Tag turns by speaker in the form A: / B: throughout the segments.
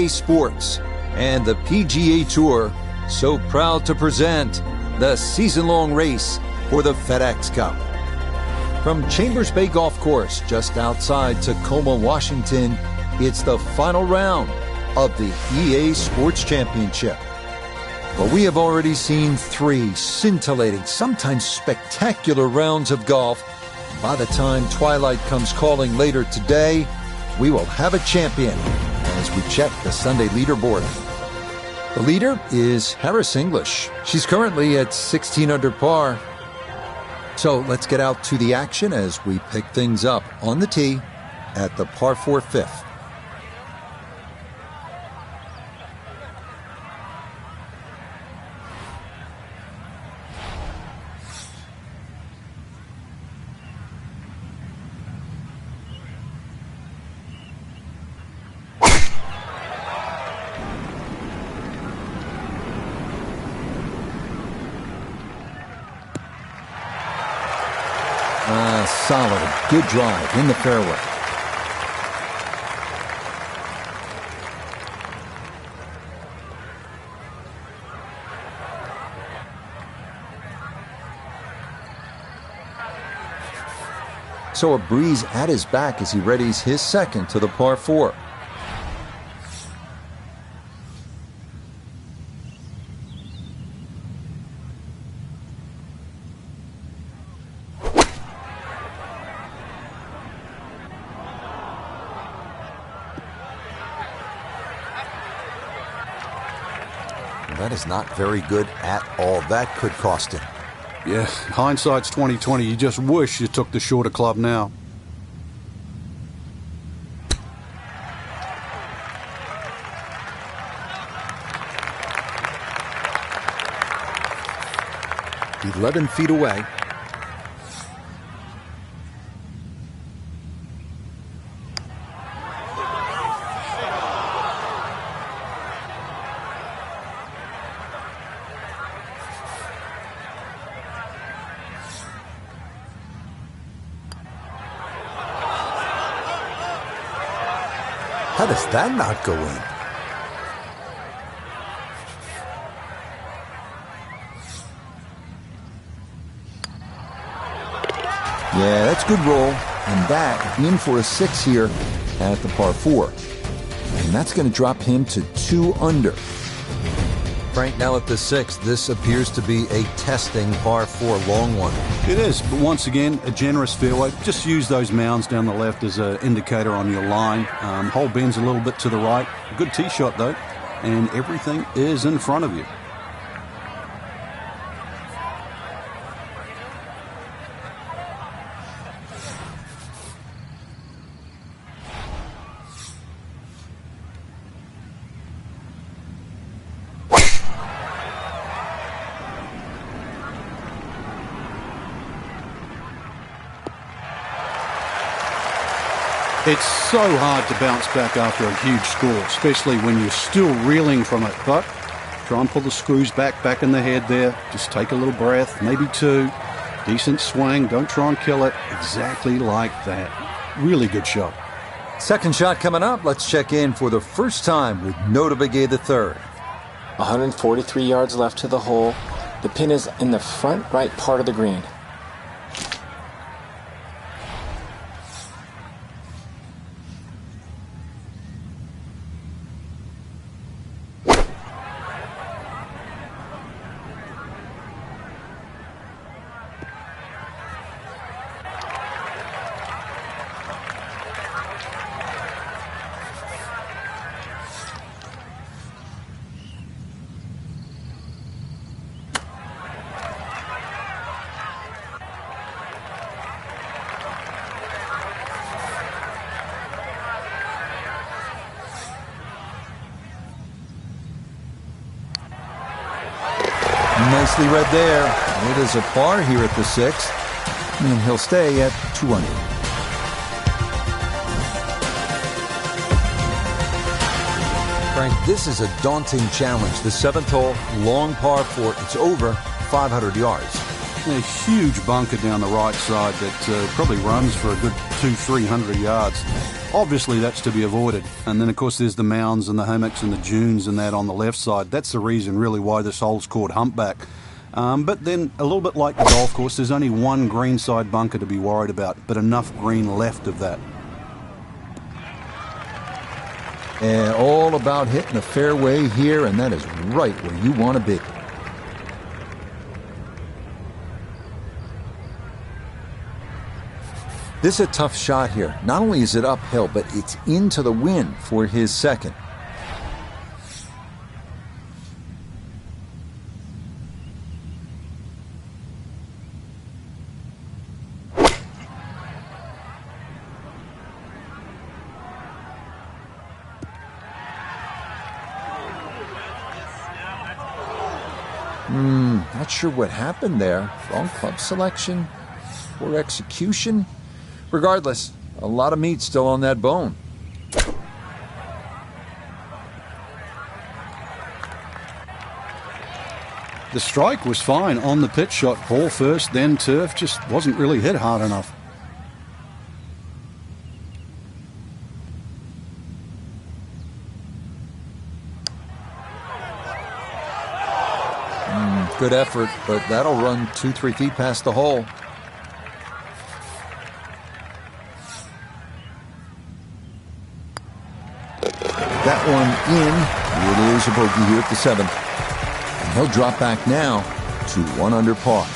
A: EA Sports and the PGA Tour so proud to present the season-long race for the FedEx Cup. From Chambers Bay Golf Course just outside Tacoma, Washington, it's the final round of the EA Sports Championship. But we have already seen 3 scintillating, sometimes spectacular rounds of golf. By the time twilight comes calling later today, we will have a champion as we check the Sunday leaderboard. The leader is Harris English. She's currently at 16 under par. So let's get out to the action as we pick things up on the tee at the par 4 fifth. Solid, good drive in the fairway. So a breeze at his back as he readies his second to the par 4. That is not very good at all. That could cost him.
B: Yeah, hindsight's 20/20. You just wish you took the shorter club now.
A: He's 11 feet away. How does that not go in? Yeah, that's good roll. And that in for a 6 here at the par 4. And that's going to drop him to 2 under. Frank, now at the 6th, this appears to be a testing par 4 long one.
B: It is, but once again, a generous fairway. Just use those mounds down the left as an indicator on your line. Hole bends a little bit to the right. Good tee shot, though, and everything is in front of you. It's so hard to bounce back after a huge score, especially when you're still reeling from it. But try and pull the screws back in the head there. Just take a little breath, maybe 2. Decent swing. Don't try and kill it. Exactly like that. Really good shot.
A: Second shot coming up. Let's check in for the first time with Notah Begay III.
C: 143 yards left to the hole. The pin is in the front right part of the green.
A: Nicely read there. It is a par here at the 6th, and he'll stay at 2 under. Frank, this is a daunting challenge. The 7th hole, long par 4. It's over 500 yards.
B: A huge bunker down the right side that probably runs for a good 200-300 yards. Obviously that's to be avoided. And then of course there's the mounds and the hummocks and the dunes and that on the left side. That's the reason really why this hole's called Humpback. But then a little bit like the golf course, there's only one green side bunker to be worried about, but enough green left of that.
A: And all about hitting the fairway here, and that is right where you want to be. This is a tough shot here. Not only is it uphill, but it's into the wind for his second. Not sure what happened there. Wrong club selection, poor execution. Regardless, a lot of meat still on that bone.
B: The strike was fine on the pitch shot. Ball first, then turf. Just wasn't really hit hard enough.
A: Good effort, but that'll run 2-3 feet past the hole. That one in. It is a bogey here at the 7th. And he'll drop back now to 1 under par.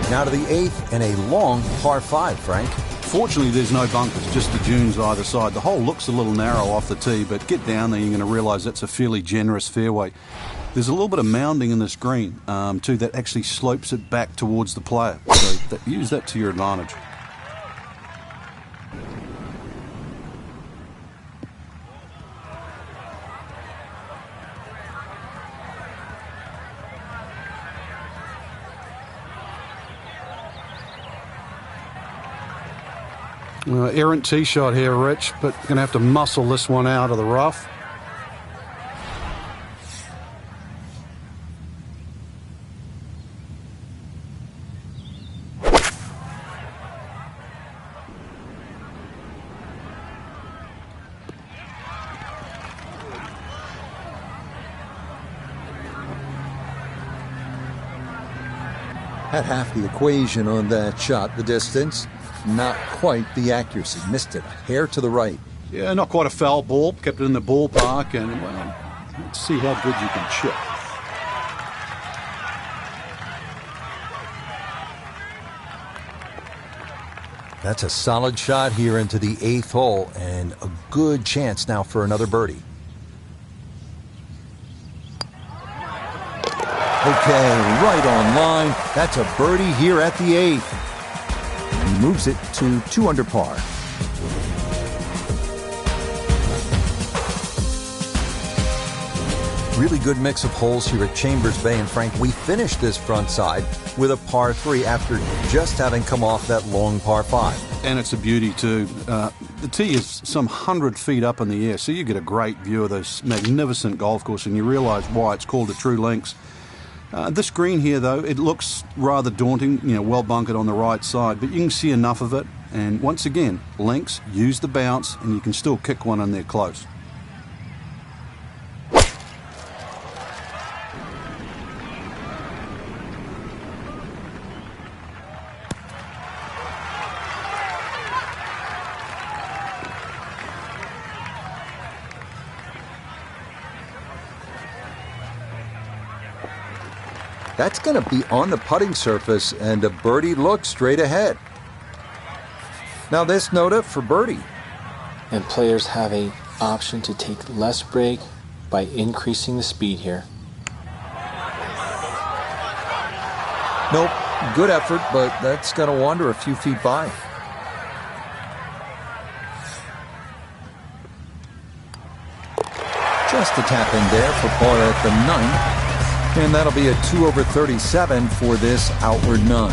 A: Now to the 8th and a long par 5, Frank.
B: Fortunately, there's no bunkers, just the dunes either side. The hole looks a little narrow off the tee, but get down there, you're going to realise that's a fairly generous fairway. There's a little bit of mounding in this green, too, that actually slopes it back towards the player. So use that to your advantage. Errant tee shot here, Rich, but going to have to muscle this one out of the rough.
A: Had half the equation on that shot, the distance. Not quite the accuracy. Missed it a hair to the right.
B: Yeah, not quite a foul ball. Kept it in the ballpark, and well, let's see how good you can chip.
A: That's a solid shot here into the 8th hole, and a good chance now for another birdie. Okay, right on line. That's a birdie here at the 8th. He moves it to 2 under par. Really good mix of holes here at Chambers Bay, and Frank, we finished this front side with a par 3 after just having come off that long par 5.
B: And it's a beauty too. The tee is some 100 feet up in the air, so you get a great view of this magnificent golf course, and you realise why it's called a true links. This green here, though, it looks rather daunting, well bunkered on the right side, but you can see enough of it. And once again, links, use the bounce, and you can still kick one in there close.
A: That's going to be on the putting surface, and a birdie look straight ahead. Now this nota for birdie.
C: And players have an option to take less break by increasing the speed here.
A: Nope, good effort, but that's going to wander a few feet by. Just a tap in there for par at the 9th. And that'll be a 2 over 37 for this outward 9.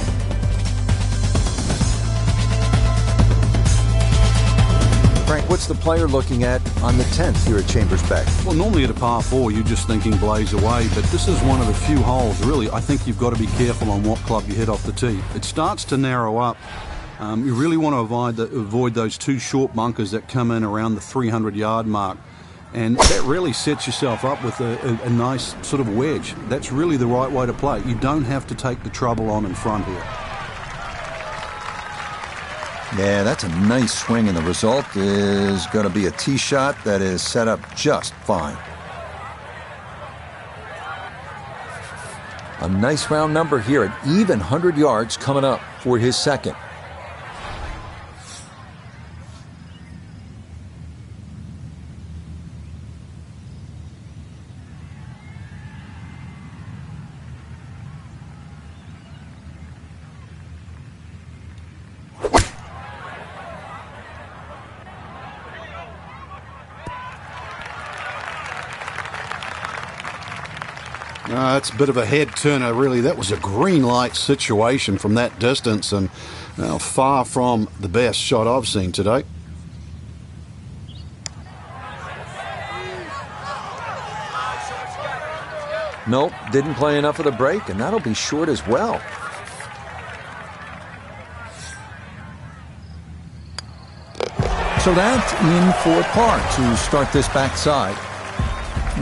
A: Frank, what's the player looking at on the 10th here at Chambers Bay?
B: Well, normally at a par 4, you're just thinking blaze away, but this is one of the few holes, really, I think you've got to be careful on what club you hit off the tee. It starts to narrow up. You really want to avoid those two short bunkers that come in around the 300-yard mark. And that really sets yourself up with a nice sort of wedge. That's really the right way to play. You don't have to take the trouble on in front here.
A: Yeah, that's a nice swing, and the result is going to be a tee shot that is set up just fine. A nice round number here at even 100 yards coming up for his second.
B: It's a bit of a head turner, really. That was a green light situation from that distance, and far from the best shot I've seen today.
A: Nope, didn't play enough of the break, and that'll be short as well. So that's in for par to start this backside,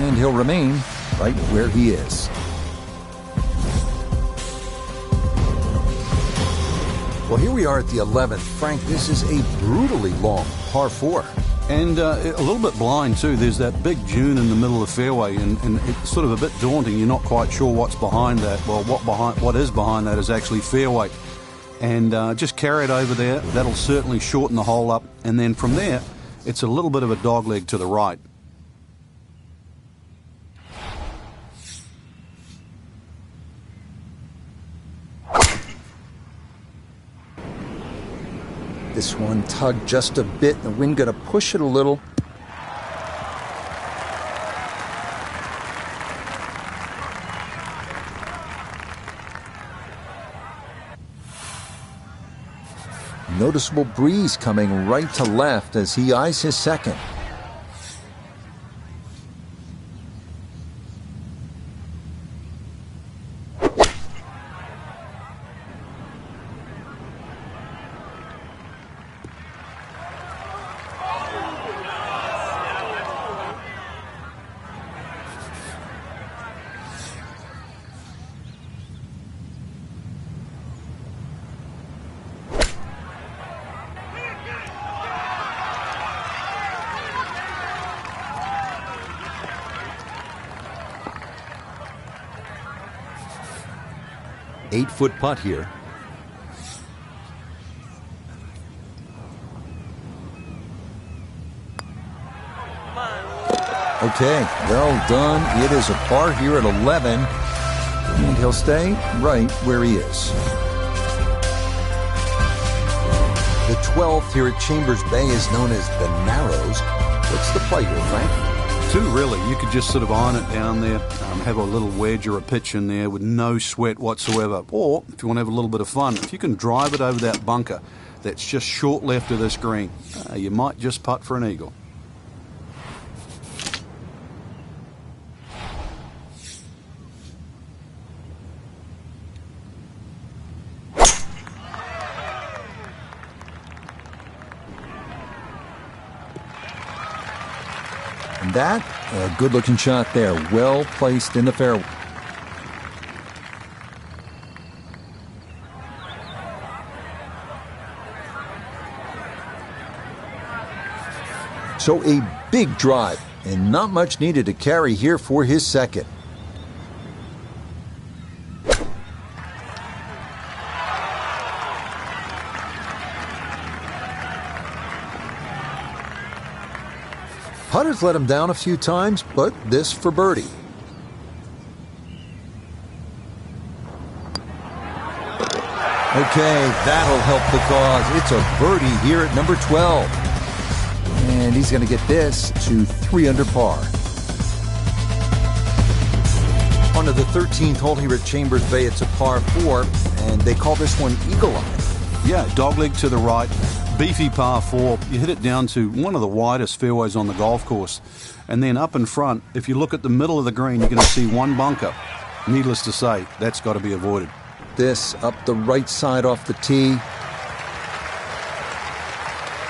A: and he'll remain right where he is. Well, here we are at the 11th. Frank, this is a brutally long par 4.
B: And a little bit blind, too. There's that big dune in the middle of the fairway, and it's sort of a bit daunting. You're not quite sure what's behind that. Well, what is behind that is actually fairway. And just carry it over there. That'll certainly shorten the hole up. And then from there, it's a little bit of a dogleg to the right.
A: This one tugged just a bit, and the wind going to push it a little. Noticeable breeze coming right to left as he eyes his second. Eight-foot putt here. Okay, well done. It is a par here at 11, and he'll stay right where he is. The 12th here at Chambers Bay is known as the Narrows. What's the play here, Frank?
B: Two, really. You could just sort of iron it down there, have a little wedge or a pitch in there with no sweat whatsoever. Or, if you want to have a little bit of fun, if you can drive it over that bunker that's just short left of this green, you might just putt for an eagle.
A: And that, a good-looking shot there, well placed in the fairway. So a big drive, and not much needed to carry here for his second. Putter's let him down a few times, but this for birdie. Okay, that'll help the cause. It's a birdie here at number 12. And he's going to get this to 3 under par. On to the 13th hole here at Chambers Bay. It's a par 4, and they call this one Eagle Eye.
B: Yeah, dogleg to the right. beefy par 4. You hit it down to one of the widest fairways on the golf course. And then up in front, if you look at the middle of the green, you're going to see one bunker. Needless to say, that's got to be avoided.
A: This up the right side off the tee.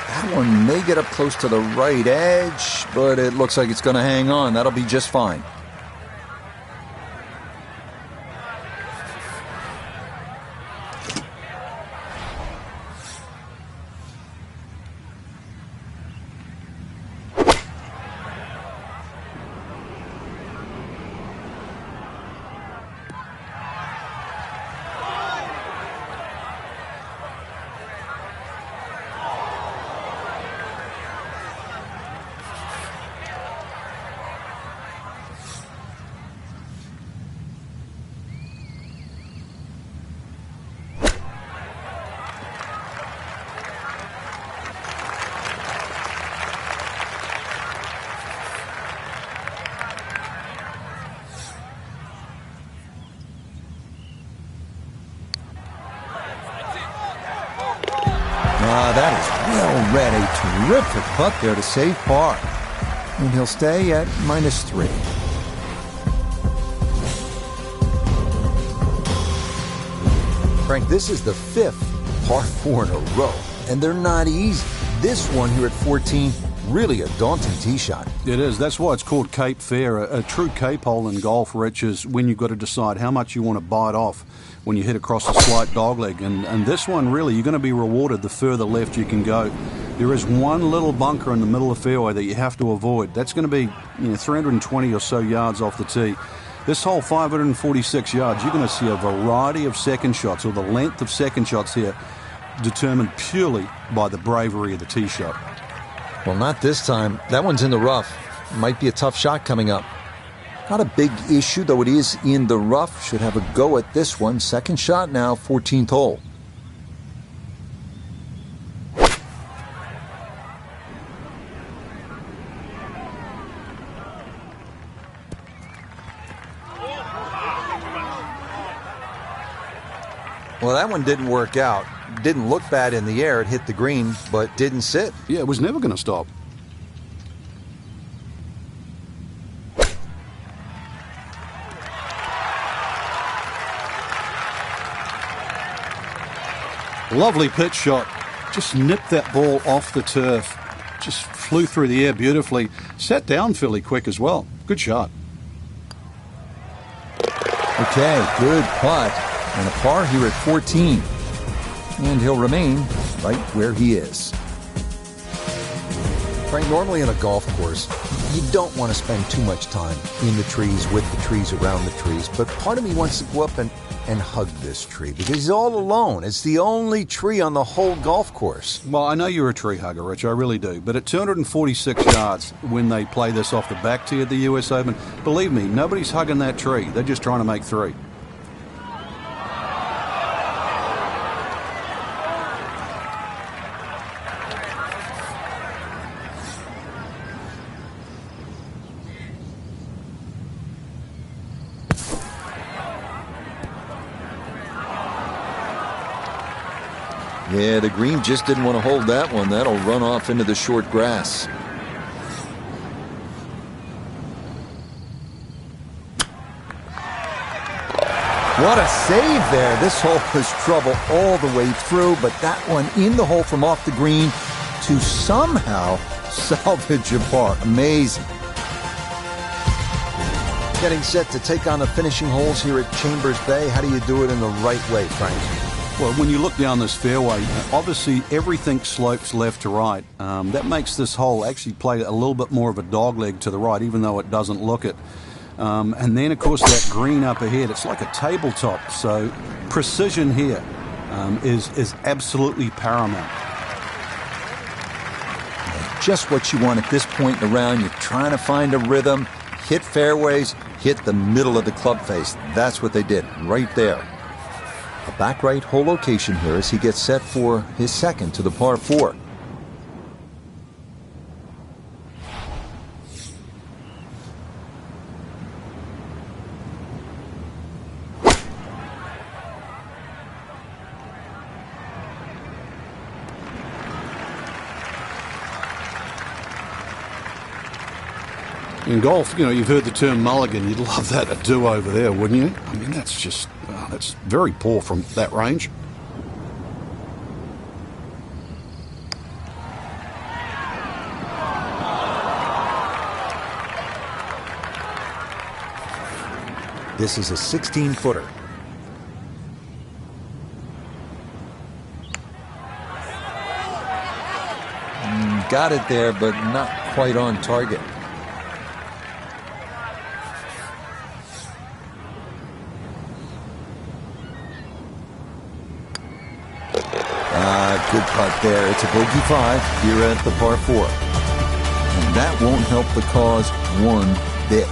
A: That one may get up close to the right edge, but it looks like it's going to hang on. That'll be just fine. That is well read. A terrific putt there to save par. And he'll stay at -3. Frank, this is the 5th par 4 in a row, and they're not easy. This one here at 14, really a daunting tee shot.
B: It is. That's why it's called Cape Fair. A true Cape hole in golf, Rich, is when you've got to decide how much you want to bite off when you hit across a slight dogleg. And this one, really, you're going to be rewarded the further left you can go. There is one little bunker in the middle of the fairway that you have to avoid. That's going to be 320 or so yards off the tee. This hole, 546 yards, you're going to see a variety of second shots, or the length of second shots here, determined purely by the bravery of the tee shot.
A: Well, not this time. That one's in the rough. Might be a tough shot coming up. Not a big issue, though it is in the rough. Should have a go at this one. Second shot now, 14th hole. Well, that one didn't work out. Didn't look bad in the air. It hit the green, but didn't sit.
B: Yeah, it was never going to stop. Lovely pitch shot. Just nipped that ball off the turf. Just flew through the air beautifully. Sat down fairly quick as well. Good shot.
A: Okay, good putt. And a par here at 14. And he'll remain right where he is. Frank, normally in a golf course, you don't want to spend too much time in the trees, with the trees, around the trees. But part of me wants to go up and hug this tree because he's all alone. It's the only tree on the whole golf course.
B: Well, I know you're a tree hugger, Rich. I really do. But at 246 yards, when they play this off the back tee at the US Open, believe me, nobody's hugging that tree. They're just trying to make 3.
A: Yeah, the green just didn't want to hold that one. That'll run off into the short grass. What a save there. This hole was trouble all the way through, but that one in the hole from off the green to somehow salvage a par. Amazing. Getting set to take on the finishing holes here at Chambers Bay. How do you do it in the right way, Frank?
B: Well, when you look down this fairway, obviously everything slopes left to right. That makes this hole actually play a little bit more of a dogleg to the right, even though it doesn't look it. And then, of course, that green up ahead, it's like a tabletop. So precision here is absolutely paramount.
A: Just what you want at this point in the round. You're trying to find a rhythm, hit fairways, hit the middle of the club face. That's what they did right there. A back right hole location here as he gets set for his second to the par 4.
B: In golf, you've heard the term mulligan. You'd love that, a do-over there, wouldn't you? I mean, that's very poor from that range.
A: This is a 16-footer. Got it there, but not quite on target. Good putt there. It's a bogey 5 here at the par 4. And that won't help the cause one bit.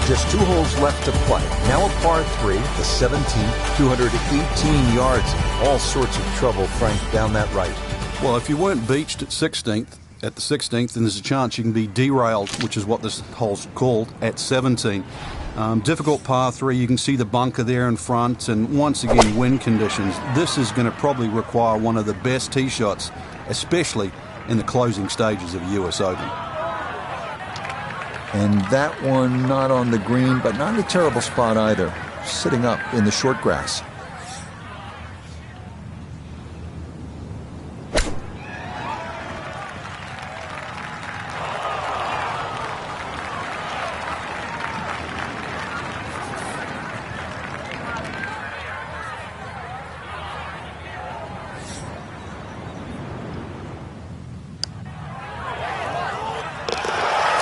A: Just 2 holes left to play. Now a par 3, the 17th, 218 yards. All sorts of trouble, Frank, down that right.
B: Well, if you weren't beached at the 16th, then there's a chance you can be derailed, which is what this hole's called, at 17. Difficult par 3, you can see the bunker there in front, and once again, wind conditions. This is going to probably require one of the best tee shots, especially in the closing stages of the US Open.
A: And that one not on the green, but not in a terrible spot either, sitting up in the short grass.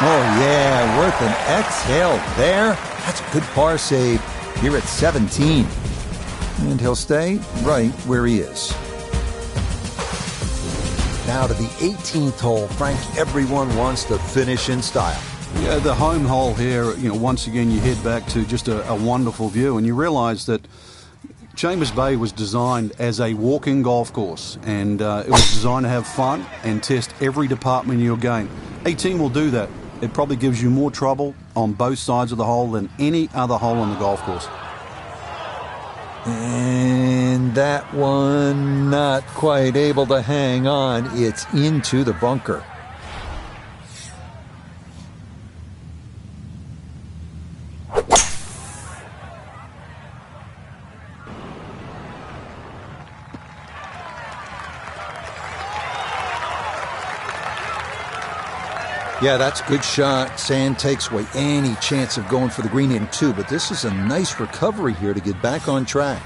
A: Oh, yeah, worth an exhale there. That's a good par save here at 17. And he'll stay right where he is. Now to the 18th hole. Frank, everyone wants to finish in style.
B: Yeah, the home hole here, once again, you head back to just a wonderful view, and you realise that Chambers Bay was designed as a walking golf course, and it was designed to have fun and test every department of your game. 18 will do that. It probably gives you more trouble on both sides of the hole than any other hole on the golf course.
A: And that one not quite able to hang on. It's into the bunker. Yeah, that's a good shot. Sand takes away any chance of going for the green in 2, but this is a nice recovery here to get back on track.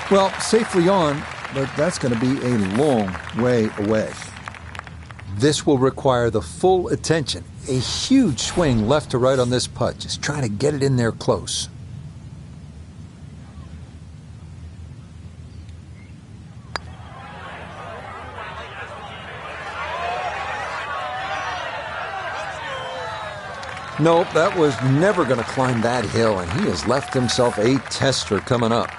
A: Well, safely on, but that's going to be a long way away. This will require the full attention. A huge swing left to right on this putt. Just trying to get it in there close. Nope, that was never going to climb that hill, and he has left himself a tester coming up.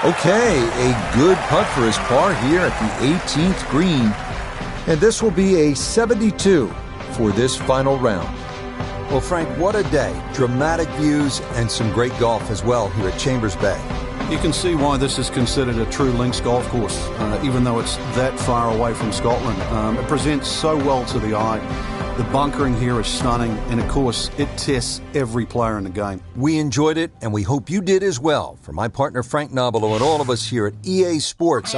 A: Okay, a good putt for his par here at the 18th green. And this will be a 72 for this final round. Well, Frank, what a day. Dramatic views and some great golf as well here at Chambers Bay.
B: You can see why this is considered a true links golf course, even though it's that far away from Scotland. It presents so well to the eye. The bunkering here is stunning, and of course, it tests every player in the game.
A: We enjoyed it, and we hope you did as well. For my partner Frank Nobilo and all of us here at EA Sports.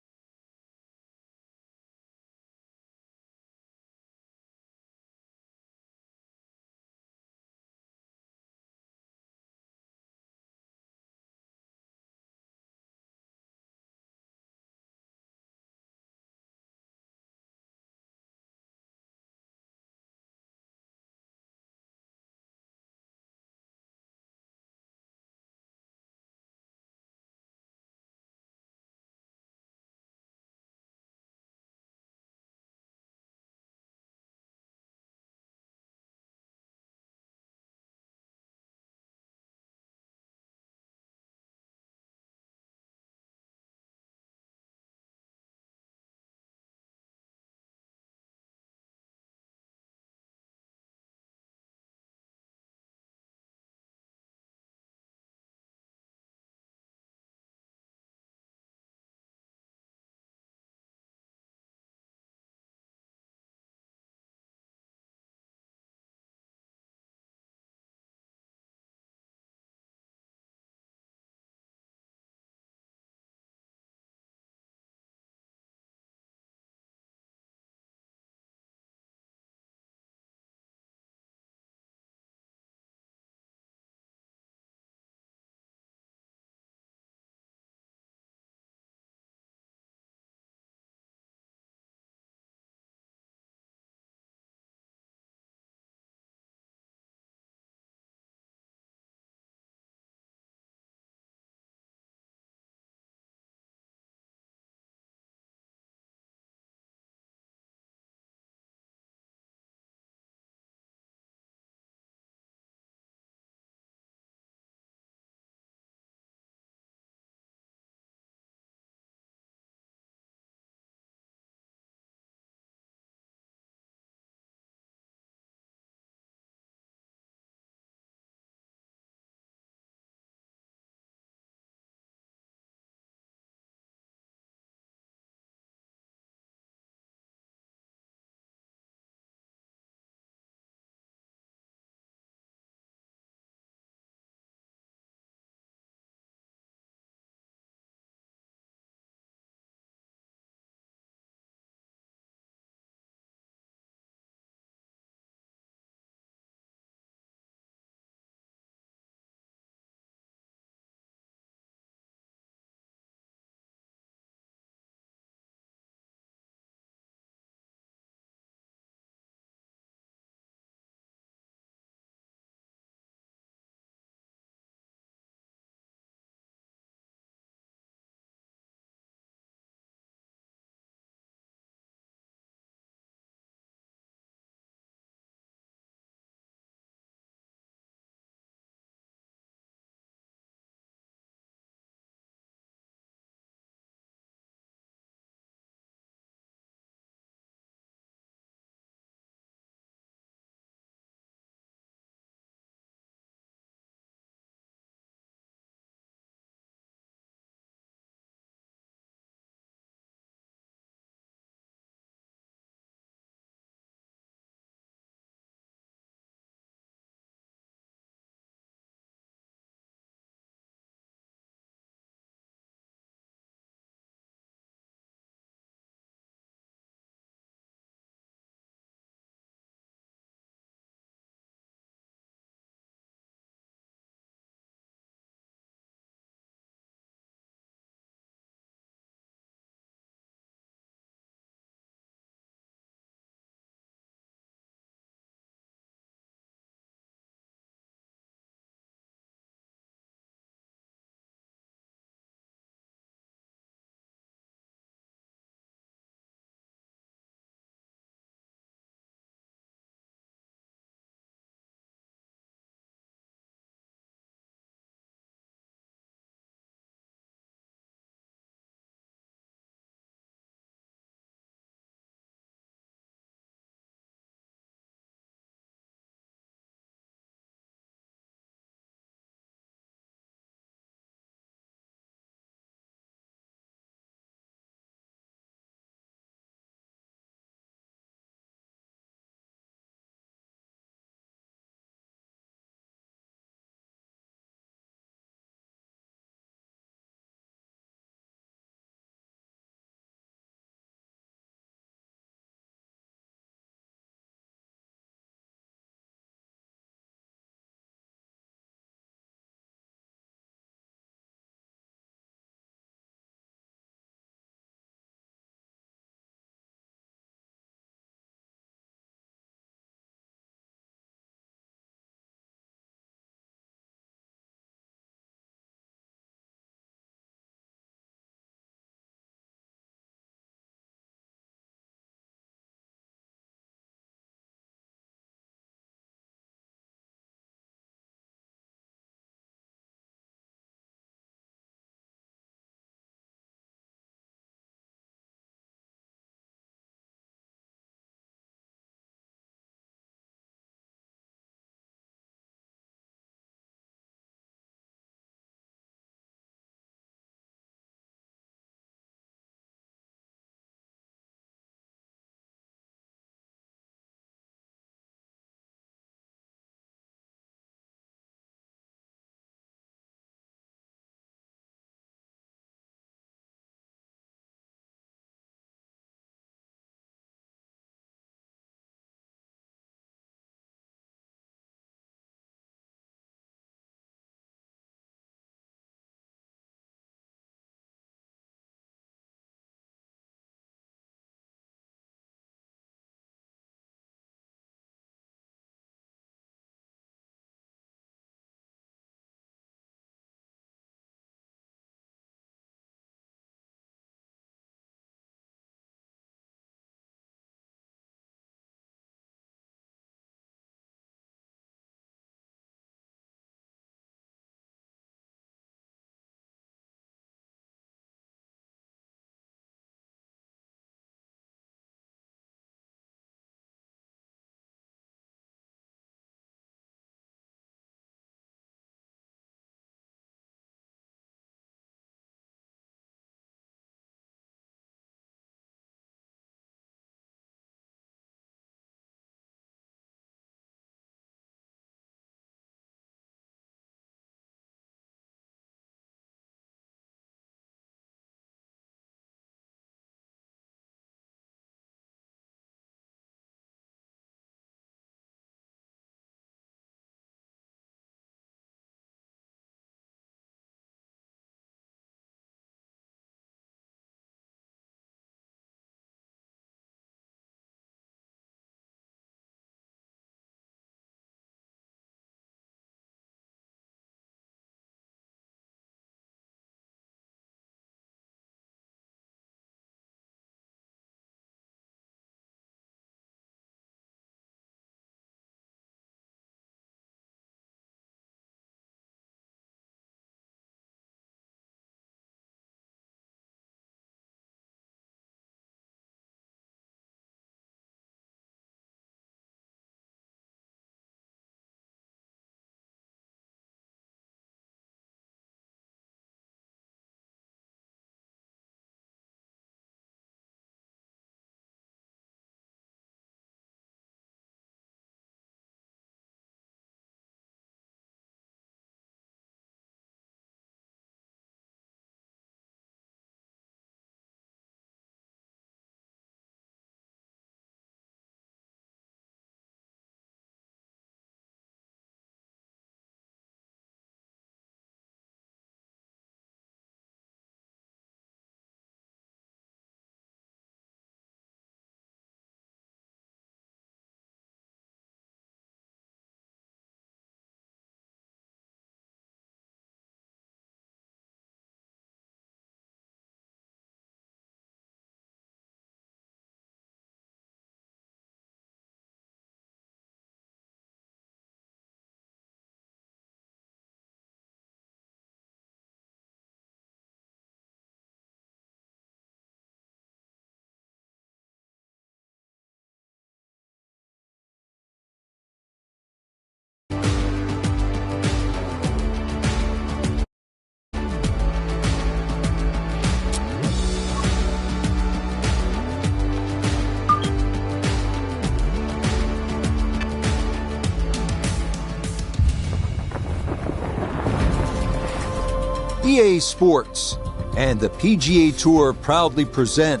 A: EA Sports and the PGA Tour proudly present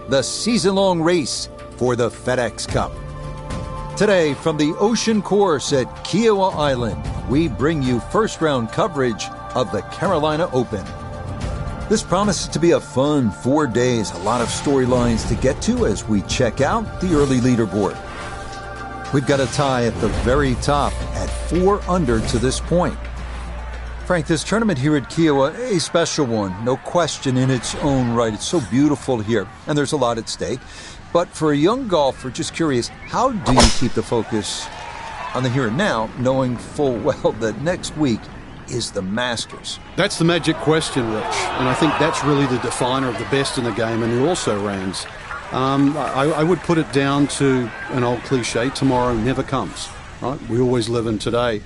A: the season-long race for the FedEx Cup. Today, from the Ocean Course at Kiawah Island, we bring you first-round coverage of the Carolina Open. This promises to be a fun 4 days, a lot of storylines to get to as we check out the early leaderboard. We've got a tie at the very top at 4 under to this point. Frank, this tournament here at Kiawah, a special one, no question in its own right. It's so beautiful here, and there's a lot at stake. But for a young golfer, just curious, how do you keep the focus on the here and now, knowing full well that next week is the Masters?
B: That's the magic question, Rich, and I think that's really the definer of the best in the game and the also-rans. I would put it down to an old cliche, tomorrow never comes, right? We always live in today.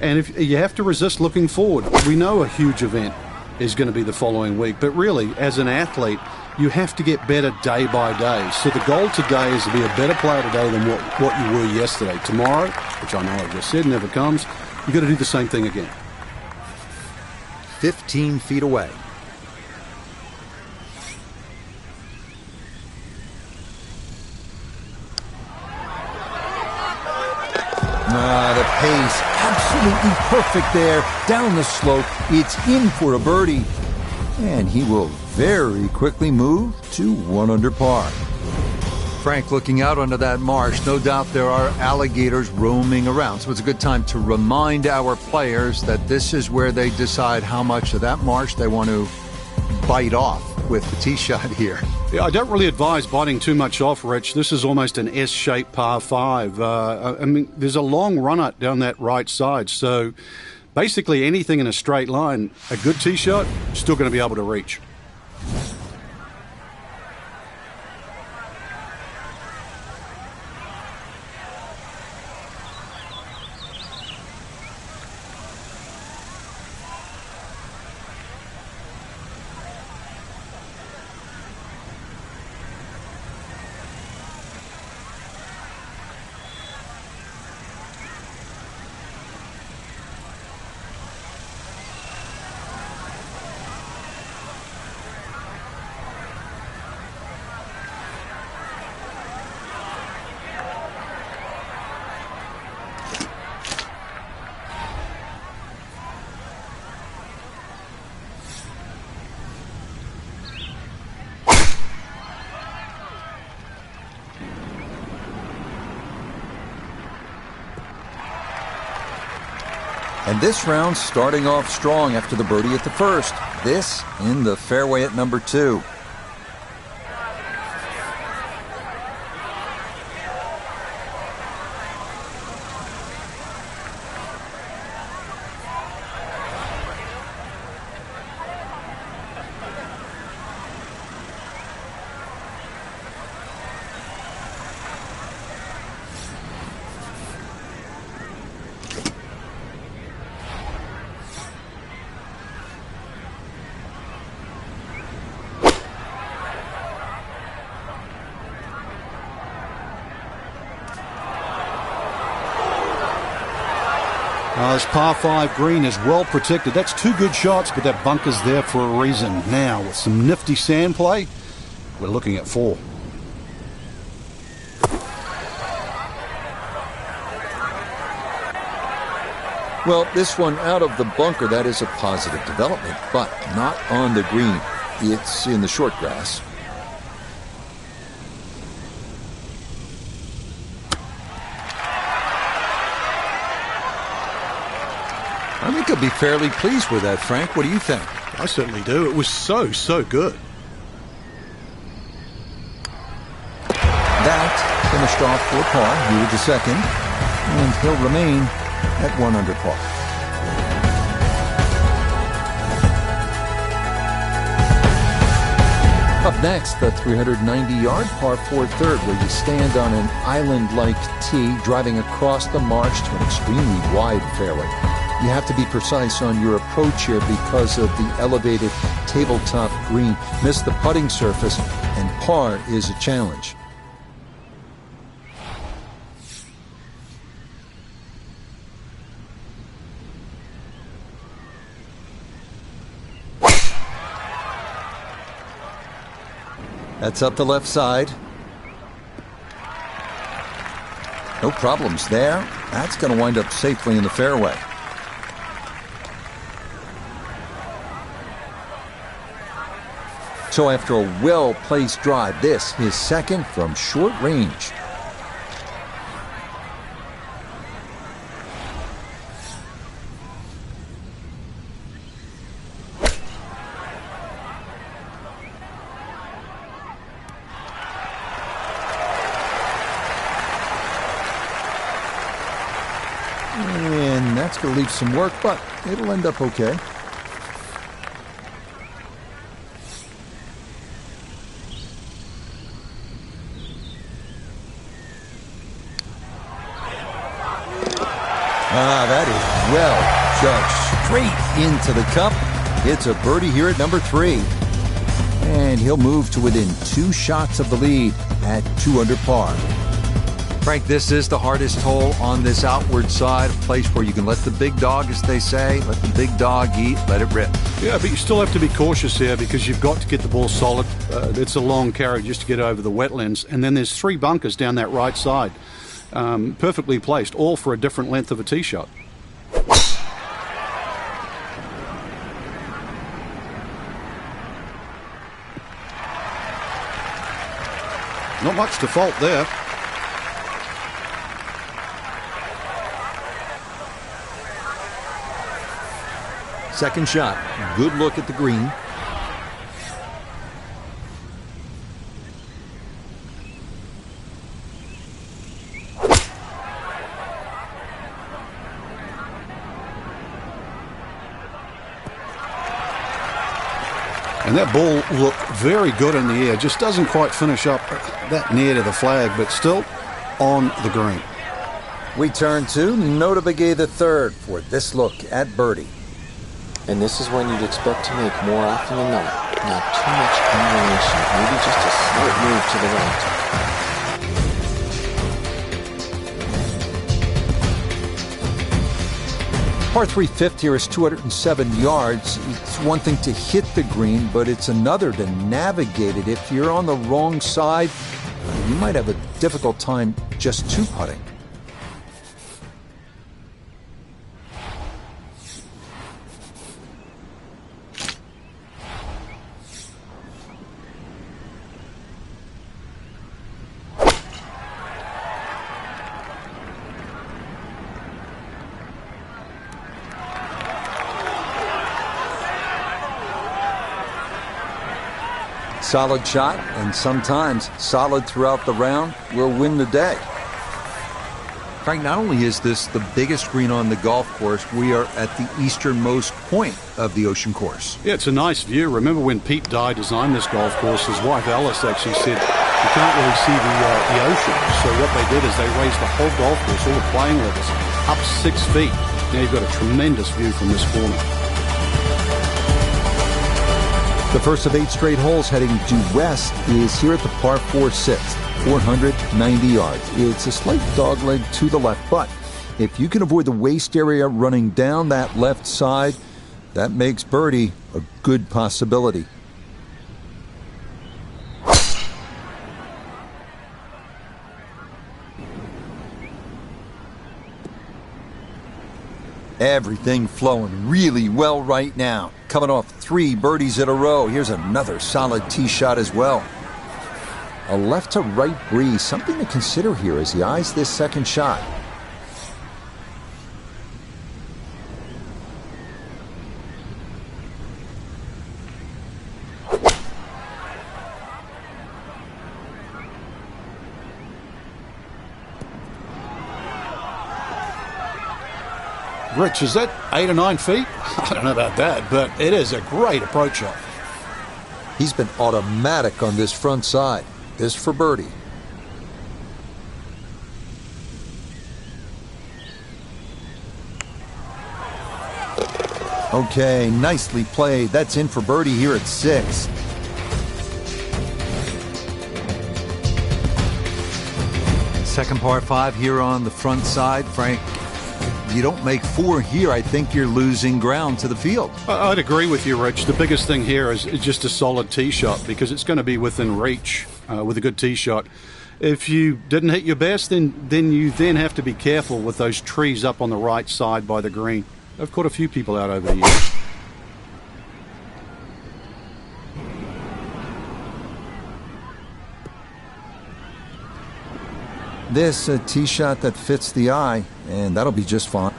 B: And if you have to resist looking forward, we know a huge event is going to be the following week, but really, as an athlete, you have to get better day by day. So the goal today is to be a better player today than what you were yesterday. Tomorrow, which I know I just said never comes, you've got to do the same thing again.
A: 15 feet away. The pace, absolutely perfect there. Down the slope, it's in for a birdie. And he will very quickly move to 1 under par. Frank, looking out onto that marsh, no doubt there are alligators roaming around. So it's a good time to remind our players that this is where they decide how much of that marsh they want to bite off with the tee shot here.
B: Yeah, I don't really advise biting too much off, Rich. This is almost an S-shaped par 5. I mean, there's a long run-up down that right side, so basically anything in a straight line, a good tee shot, still going to be able to reach.
A: And this round starting off strong after the birdie at the first. This in the fairway at number 2.
B: This par 5 green is well protected. That's 2 good shots, but that bunker's there for a reason. Now, with some nifty sand play, we're looking at 4.
A: Well, this one out of the bunker, that is a positive development, but not on the green. It's in the short grass. I think he'll be fairly pleased with that, Frank. What do you think?
B: I certainly do. It was so good.
A: That finished off for par. He was the second, and he'll remain at 1 under par. Up next, the 390-yard par 4 third, where you stand on an island-like tee, driving across the marsh to an extremely wide fairway. You have to be precise on your approach here because of the elevated tabletop green. Miss the putting surface, and par is a challenge. That's up the left side. No problems there. That's going to wind up safely in the fairway. So after a well-placed drive, this is second from short range. And that's going to leave some work, but it'll end up okay. That is well judged. Straight into the cup. It's a birdie here at number 3. And he'll move to within 2 shots of the lead at 2 under par. Frank, this is the hardest hole on this outward side, a place where you can let the big dog, as they say, let the big dog eat, let it rip.
B: Yeah, but you still have to be cautious here because you've got to get the ball solid. It's a long carry just to get over the wetlands. And then there's 3 bunkers down that right side. Perfectly placed, all for a different length of a tee shot. Not much to fault there.
A: Second shot. Good look at the green.
B: And that ball looked very good in the air. Just doesn't quite finish up that near to the flag, but still on the green.
A: We turn to Notah Begay III for this look at birdie.
C: And this is when you'd expect to make more often than not. Not too much combination. Maybe just a slight move to the right.
A: Par 3 fifth here is 207 yards. It's one thing to hit the green, but it's another to navigate it. If you're on the wrong side, you might have a difficult time just two-putting. Solid shot, and sometimes solid throughout the round, will win the day. Frank, not only is this the biggest green on the golf course, we are at the easternmost point of the Ocean Course.
B: Yeah, it's a nice view. Remember when Pete Dye designed this golf course, his wife Alice actually said you can't really see the ocean. So what they did is they raised the whole golf course, all the playing levels, up 6 feet. Now you've got a tremendous view from this corner.
A: The first of 8 straight holes heading due west is here at the par 4 6th, 490 yards. It's a slight dogleg to the left, but if you can avoid the waist area running down that left side, that makes birdie a good possibility. Everything flowing really well right now. Coming off 3 birdies in a row. Here's another solid tee shot as well. A left to right breeze. Something to consider here as he eyes this second shot.
B: Rich, is that 8 or 9 feet? I don't know about that, but it is a great approach shot.
A: He's been automatic on this front side. This for birdie. Okay, nicely played. That's in for birdie here at 6. Second par 5 here on the front side. Frank, you don't make 4 here, I think you're losing ground to the field.
B: I'd agree with you, Rich. The biggest thing here is just a solid tee shot, because it's going to be within reach with a good tee shot. If you didn't hit your best, then you have to be careful with those trees up on the right side by the green. I've caught a few people out over the years.
A: This a tee shot that fits the eye, and that'll be just fine.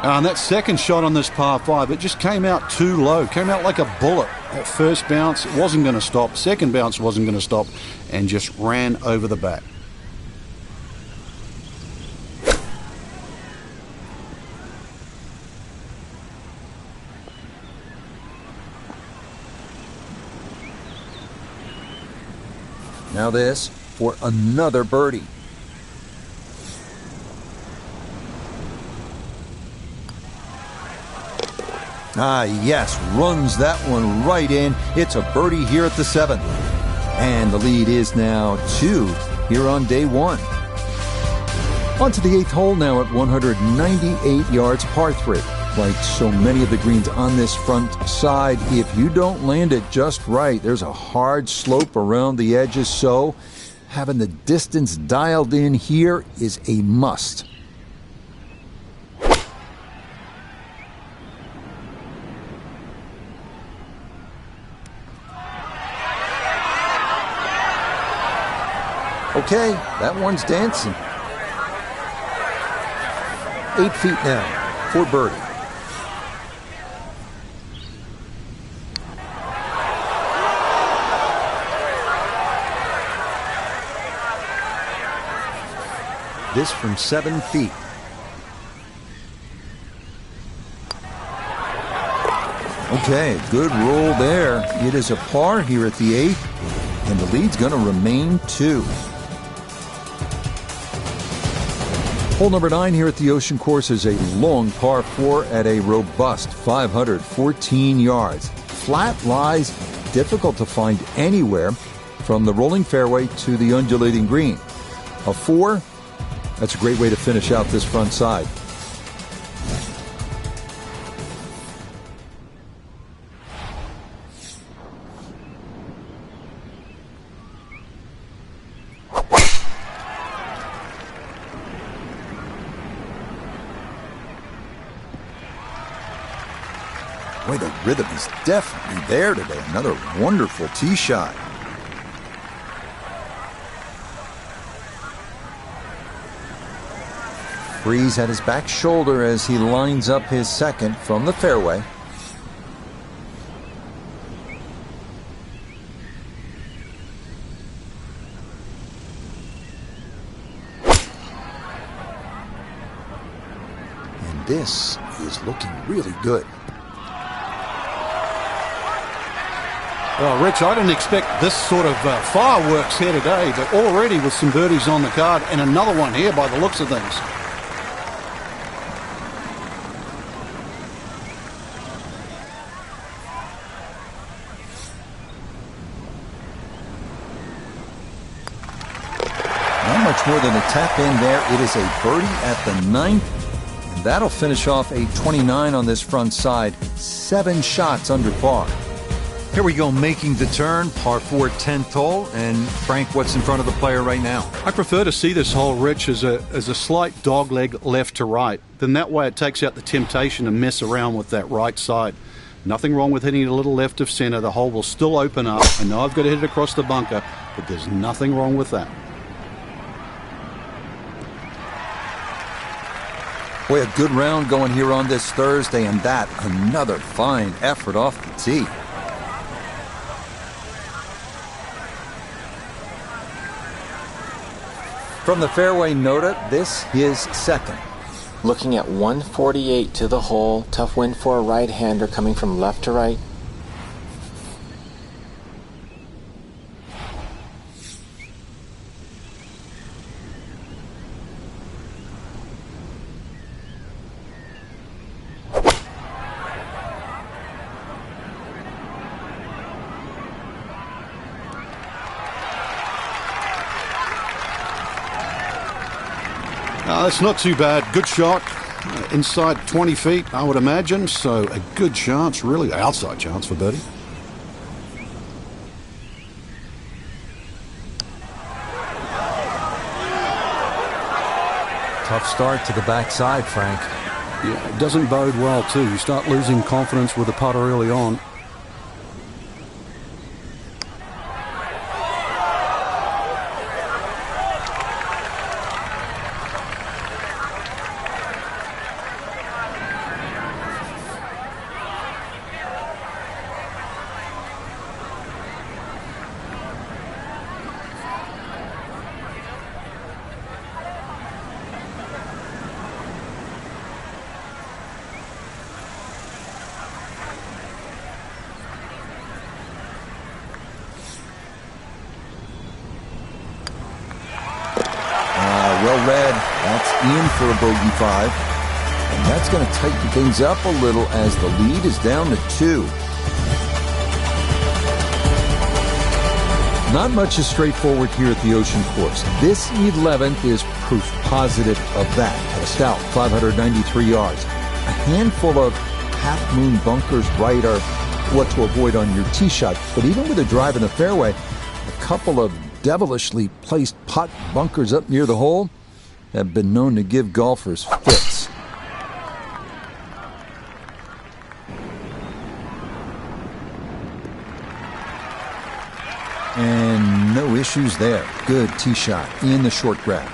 B: And that second shot on this par 5, it just came out too low, came out like a bullet. That first bounce, it wasn't going to stop. Second bounce wasn't going to stop, and just ran over the back.
A: Now this for another birdie. Ah, yes, runs that one right in. It's a birdie here at the 7th. And the lead is now 2 here on day 1. On to the 8th hole now at 198 yards, par 3. Like so many of the greens on this front side, if you don't land it just right, there's a hard slope around the edges, so having the distance dialed in here is a must. Okay, that one's dancing. 8 feet now for birdie. This from 7 feet. Okay, good roll there. It is a par here at the 8th, and the lead's going to remain 2. Hole number 9 here at the Ocean Course is a long par 4 at a robust 514 yards. Flat lies difficult to find anywhere from the rolling fairway to the undulating green. A 4, that's a great way to finish out this front side. Boy, the rhythm is definitely there today. Another wonderful tee shot. Breeze at his back shoulder as he lines up his second from the fairway. And this is looking really good.
B: Well, Rich, I didn't expect this sort of fireworks here today, but already with some birdies on the card and another one here by the looks of things.
A: Not much more than a tap in there. It is a birdie at the 9th. And that'll finish off a 29 on this front side. 7 shots under par. Here we go, making the turn, par 4, 10th hole. And Frank, what's in front of the player right now?
B: I prefer to see this hole, Rich, as a slight dogleg left to right. Then that way it takes out the temptation to mess around with that right side. Nothing wrong with hitting it a little left of center. The hole will still open up. I know I've got to hit it across the bunker, but there's nothing wrong with that.
A: Boy, a good round going here on this Thursday, and that another fine effort off the tee. From the fairway Nota, this his second.
C: Looking at 148 to the hole. Tough win for a right-hander coming from left to right.
B: That's not too bad. Good shot. Inside 20 feet, I would imagine. So a good chance, really. Outside chance for birdie.
A: Tough start to the backside, Frank.
B: Yeah, it doesn't bode well, too. You start losing confidence with the putter early on.
A: Well read. That's in for a bogey 5. And that's going to tighten things up a little as the lead is down to 2. Not much is straightforward here at the Ocean Course. This 11th is proof positive of that. At a stout 593 yards. A handful of half-moon bunkers right are what to avoid on your tee shot. But even with a drive in the fairway, a couple of devilishly placed pot bunkers up near the hole have been known to give golfers fits. And no issues there. Good tee shot in the short grab.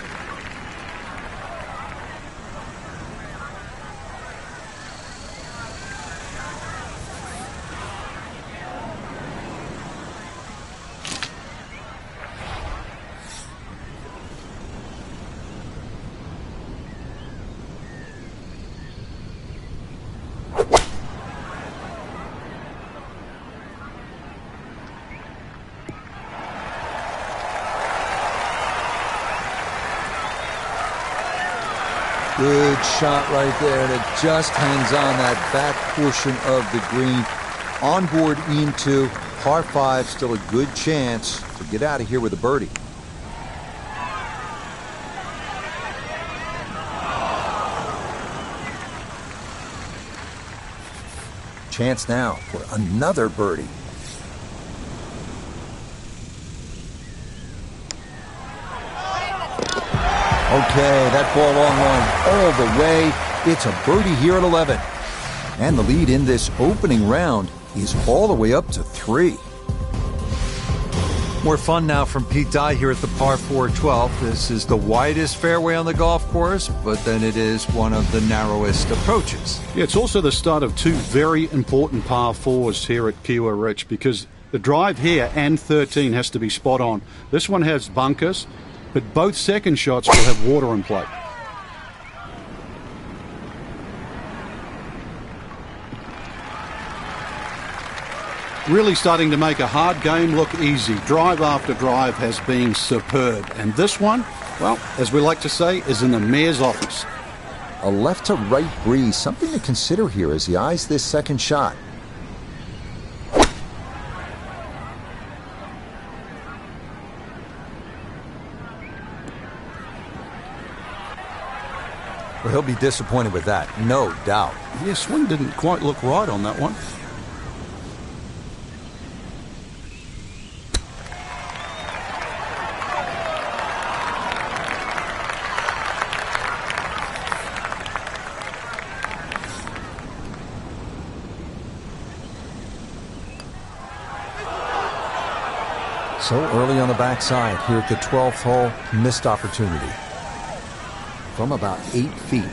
A: Good shot right there, and it just hangs on that back portion of the green. On board into par 5, still a good chance to get out of here with a birdie. Chance now for another birdie. Okay, that ball on line all the way. It's a birdie here at 11. And the lead in this opening round is all the way up to 3. More fun now from Pete Dye here at the par 4 12th. This is the widest fairway on the golf course, but then it is one of the narrowest approaches.
B: Yeah, it's also the start of 2 very important par 4s here at Kiawah Rich, because the drive here and 13 has to be spot on. This one has bunkers, but both second shots will have water in play. Really starting to make a hard game look easy. Drive after drive has been superb. And this one, well, as we like to say, is in the mayor's office.
A: A left to right breeze, something to consider here as he eyes this second shot. Well, he'll be disappointed with that, no doubt.
B: Yeah, swing didn't quite look right on that one.
A: So early on the backside here at the 12th hole, missed opportunity. From about 8 feet.